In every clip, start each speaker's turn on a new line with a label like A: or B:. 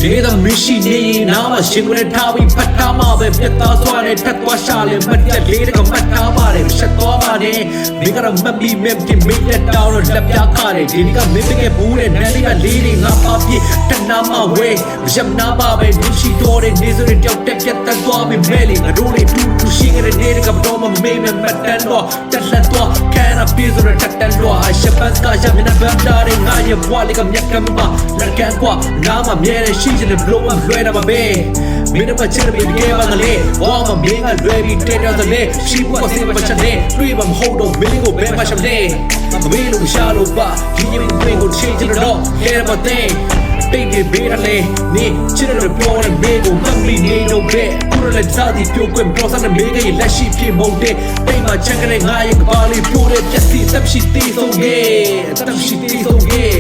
A: လေးသာမရှိနေရင်နားမှာရှင်ကိုလည်းထားပြီးဖတ်ထားမှာပဲပြတ်သားသွားတယ်ထပ်သွားရှာလေမတ်တက်လေးတကမှတ်ထားပါတယ်ရှက်သွားပါတယ်မင်းကတော့မပြီးမင်းမင်းလက်တောင်းတော့လက်ပြားခါတယ်ဒီနေ့ကမင်းတကယ်ဘူးတဲ့နန်းလေးကလေးတွေငါပါပြတနာမဝဲမရမနာပါပဲမရှိတော့တဲ့နေစိုးတွေတောက်တက်ပြတ်တက်သွားပြီးမဲလေးငါတို့လေးတူရှိခဲ့တဲ့နေတကတော့မမေးမမတ်တန်တော့တက်လက်တော့ခံရပြေဆိုတဲ့တက်တန်တော့ရှက်ပတ်ကရမနာဗတ်တာငါရဲ့ဘွားလေးကမြက်ကမ်းမလက်ကန်ကွာနားမှာမြဲတဲ့ရှိတဲ့ဘလို့မလွဲတာပါပဲမင်းတို့ချစ်တဲ့ပြေပါလေဝါမမင်းကလွဲပြီးတဲ့တော့လေရှိဖို့စေမချတဲ့တွေးမဟုတ်တော့မင်းကိုဘယ်မှာရှမ်းနေမင်းလို့ရှာလို့ပါဒီရင်ကိုချေချင်တော့ခဲမတဲ့တိတ်နေပေးတယ်နေချစ်တဲ့ပေါ်တဲ့ဘေးကိုမမီနေတော့ပဲသူတို့လည်းစားပြီးပြိုကွင်းပေါ်စတဲ့မေးကြီးလက်ရှိဖြစ်မုန်းတဲ့တိတ်မှာချက်ကလေးငါရဲ့ကပါလေးပြိုတဲ့ပြက်စီတပ်ရှိသေးဆုံးရဲ့တပ်ရှိသေးဆုံးရဲ့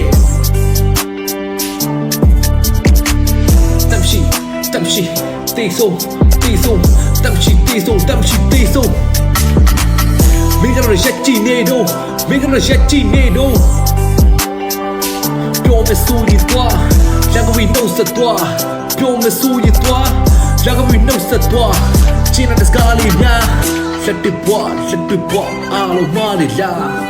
A: တပ်ရှိသေးဆုံးတပ်ရှိသေးဆုံးမင်းတို့ရက်ကြည့်နေတော့ပြောမစိုးရတော့လာကဝီနှုတ်ဆက်တော့ပြောမစိုးရတော့လာကဝီနှုတ်ဆက်တော့ချင်တဲ့စကားလေးများလက်တွေပွားအားလုံးမလေးလား